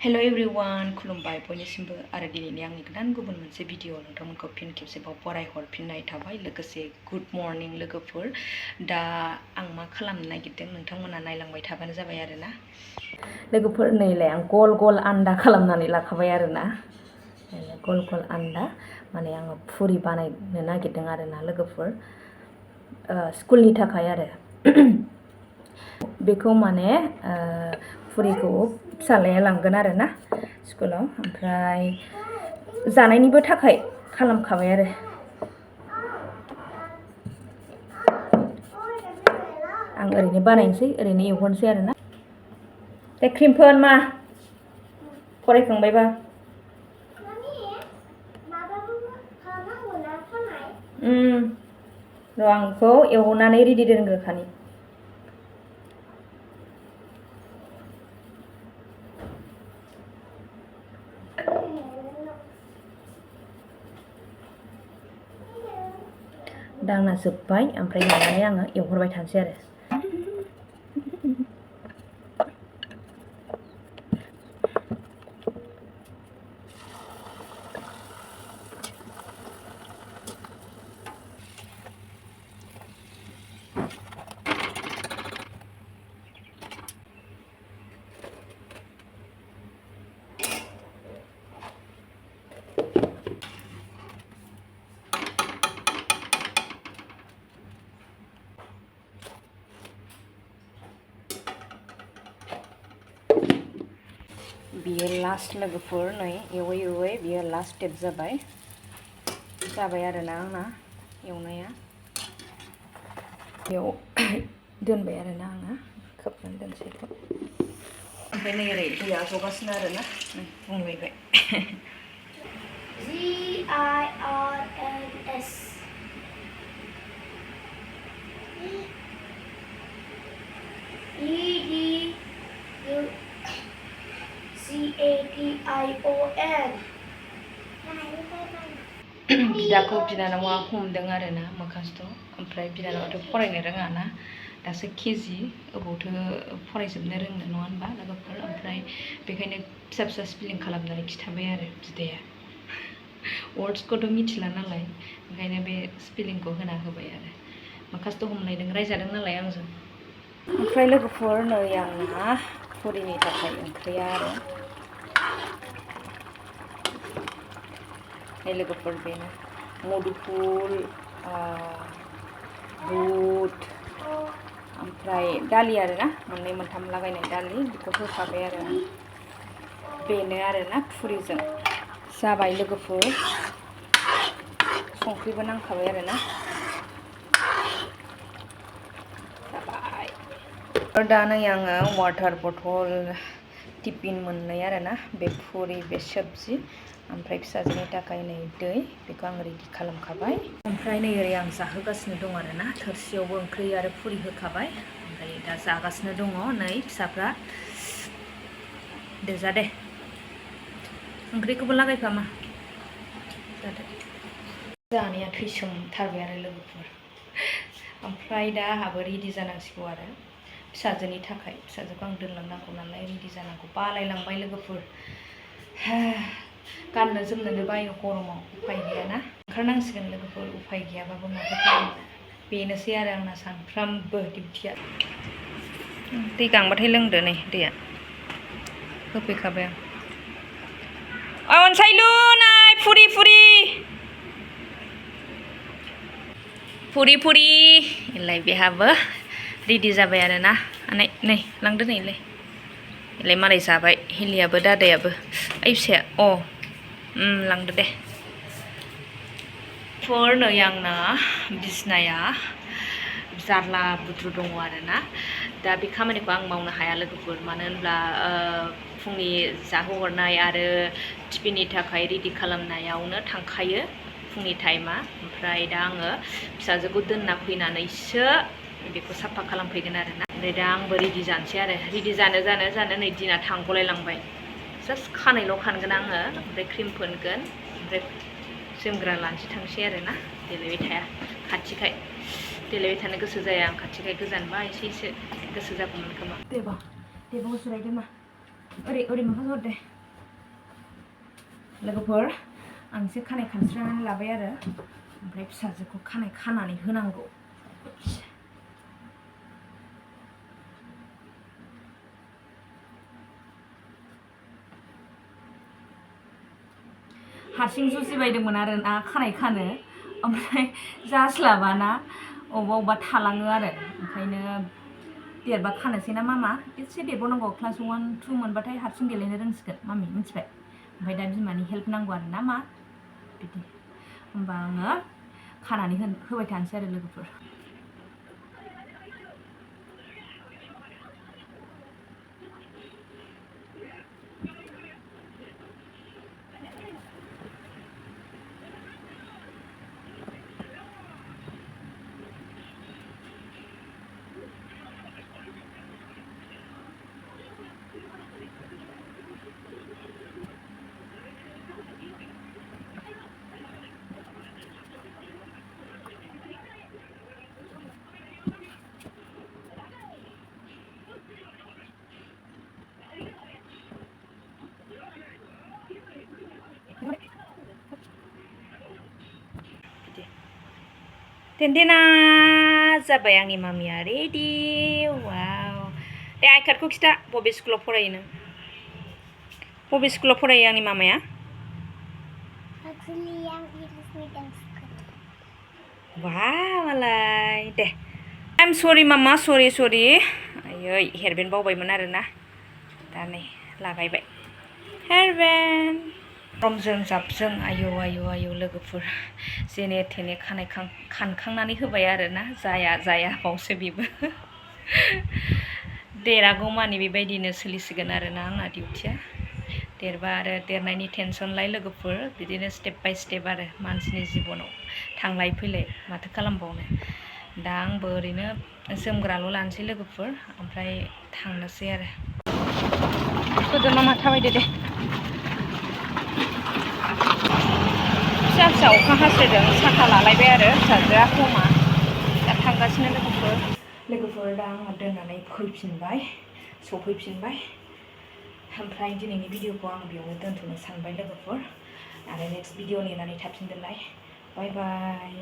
Hello everyone, खुलुमबाय बयनिसिमबो आरो दिनैनि आंनि गोदान गुबुन मोनसे भिडिअ नोंथांमोनखौ फिन खेबसेबाव बरायहरफिननाय थाबाय लोगोसे गुड मर्निं लोगोफोर दा आं मा खालामनो नागिरदों नोंथांमोना नायलांबाय थाबानो जाबाय आरोना लोगोफोर नैलाय आं गल गल आन्दा खालामनानै लाखाबाय आरोना गल गल आन्दा माने आङो फुरि बानायनो नागिरदों आरोना लोगोफोर स्कुलनि थाखाय आरो बेखौ माने फुरिखौ फिसालाया लांगोन आरोना स्कुलाव ओमफ्राय जानायनिबो थाखाय खालामखाबाय आरो आं ओरैनो बानायनोसै ओरैनो एवहरनोसै आरोना दे क्रिमफोर मा फरायखांबायबा र' आं बेखौ एवनानै रेडि दोनग्रोखानि दांना जोब्बाय ओमफ्राय लानानै आङो एवहरबाय थानोसै आरो बियो लास्ट लोगोफोर नै एवै एवै बियो लास्ट स्टेप जाबाय आरोना आंना एवनाया बेयाव दोनबाय आरोना आङो खोबनानै दोनसै बेखौ ओमफ्राय नै ओरै दैया जगासिनो आरोना बुंलायबाय GIRNS EDUCATION बिदाखौ बिनानावा हमदों आरोना मोखासथ' ओमफ्राय बिनानावाथ' फरायनो रोङाना दासो केजि अबावथो फरायजोबनो रोंनो नङा होनबा लोगोफोर ओमफ्राय बेखायनो फिसा फिसा स्पेलिं खालामनानै खिथाबाय आरो बिदाया वर्ड्सखौथ' मिथिला नालाय ओंखायनो बे स्पेलिंखौ होना होबाय आरो मोखासथ' हमनायदों रायजादों नालाय आंजों ओमफ्राय लोगोफोर नै आंना फुरिनि थाखाय ओंख्रिया आरो नै लोगोफोर बेनो मुदुफुल बुट ओमफ्राय दालि आरोना मोननै मोनथाम लागायनाय दालि बेखौ होखाबाय आरो बेनो आरोना फुरिजों जाबाय लोगोफोर संख्रिबो नांखाबाय आरोना जाबाय दा नै आङो वाटार बथल टिफिन मोननै आरोना बे फुरि बे सब्जि ओमफ्राय फिसाजोनि थाखाय नै दै बेखौ आं रेडि खालामखाबाय ओमफ्राय नै ओरै आं जाहोगासिनो दं आरोना थोरसियावबो ओंख्रि आरो फुरि होखाबाय ओमफ्राय दा जागासिनो दङ नै फिसाफ्रा दे जा दे ओंख्रिखौबो लागायफामा जादो जानाया थैसोमथारबाय आरो लोगोफोर ओमफ्राय दा आंहाबो रेडि जानांसिगौ आरो फिसाजोनि थाखाय फिसाजोखौ आं दोनलांनांगौ नालाय रेडि जानांगौ बालायलांबाय लोगोफोर गाननो जोमनोनो बायो गरमाव उफाय गैयाना ओंखारनांसिगोन लोगोफोर उफाय गैयाबाबो माथो खालामनो बेनोसै आरो आंना सानफ्रामबो डिउटिया दै गांबाथाय लोंदो नै दैया होफैखाबाय आं अनसायलु नाय फुरि इलाय बेहाबो रेडि जाबाय आरोना नै लांदो नैलाय इलाय मालाय जाबाय हिलियाबो दादायाबो ओइ फिसाया लांदो दे नै आंना बिसनाया जारला बुद्रु दङ आरोना दा बे खामानिखौ आं मावनो हाया लोगोफोर मानो होनब्ला फुंनि जाहोहरनाय आरो टिफिननि थाखाय रेडि खालामनायावनो थांखायो फुंनि टाइमा ओमफ्राय दा आङो फिसाजोखौ दोनना फैनानैसो बेखौ साफा खालामफैगोन आरोना ओमफ्राय दा आंबो रेडि जानोसै आरो रेडि जानो नै दिना थांगलायलांबाय जास्ट खानायल' खानगोन आङो ओमफ्राय क्रिम फोनगोन ओमफ्राय जोमग्रा लानोसै थांसै आरोना देलायबाय थाया खाथिखाय देलायबाय थानो गोसो जाया आं खाथिखाय गोजानबा एसे गोसो जागौमोन खोमा देबाव जिरायदो मा ओरै मोखां हर दे लोगोफोर आं एसे खानाय खानस्रानानै लाबाय आरो ओमफ्राय फिसाजोखौ खानाय खानानै होनांगौ हारसिं जुजिबायदोंमोन आरो ना खानाय खानो ओमफ्राय जास्लाबाना अबेबा थालाङो आरो ओंखायनो देरबा खानोसै ना मामा एसे देरबावनांगौ क्लास 1 2 मोनबाथाय हारसिं देलायनो रोंसिगोन मामि मिथिबाय ओमफ्राय दा बिमानि हेल्प नांगौ आरो ना मा बिदि होमबा आङो खानानै होबाय थानोसै आरो लोगोफोर Tendena जाबाय आंनि मामिया रेडि वाव दे आइ कार्डखौ खिथा बबे स्कुलाव फरायो नों बबे स्कुलाव फरायो आंनि मामाया वाव मालाय दे आइ एम सरि मामा सरि आयै हेयारबेन्ड बावबायमोन आरोना दा नै लागायबाय हेयारबेन्ड रमजों जाबजों आयौ लोगोफोर जेने थेने खानाय खानखांनानै होबाय आरोना जाया बावसो बेबो देरागौमानि बेबायदिनो सोलिसिगोन आरोना आंना डिउटिया देरबा आरो देरनायनि टेनसनलाय लोगोफोर बिदिनो स्टेप बाय स्टेप आरो मानसिनि जिबनाव थांलाय फैलाय माथो खालामबावनो दा आंबो ओरैनो जोमग्राल' लानोसै लोगोफोर ओमफ्राय थांनोसै आरो गोदोर मामा थाबायदो दे फिसा अखा हासोदों साथा लालायबाय आरो फिसाजोआ हमा दा थांगासिनो लोगोफोर दा आङो दोननानै सफैफिनबाय ओमफ्राय दिनैनि भिडिअखौ आं बेयावनो दोनथ'नो सानबाय लोगोफोर आरो नेक्स्ट भिडिअ नेनानै थाफिनदोलाय बाय बाय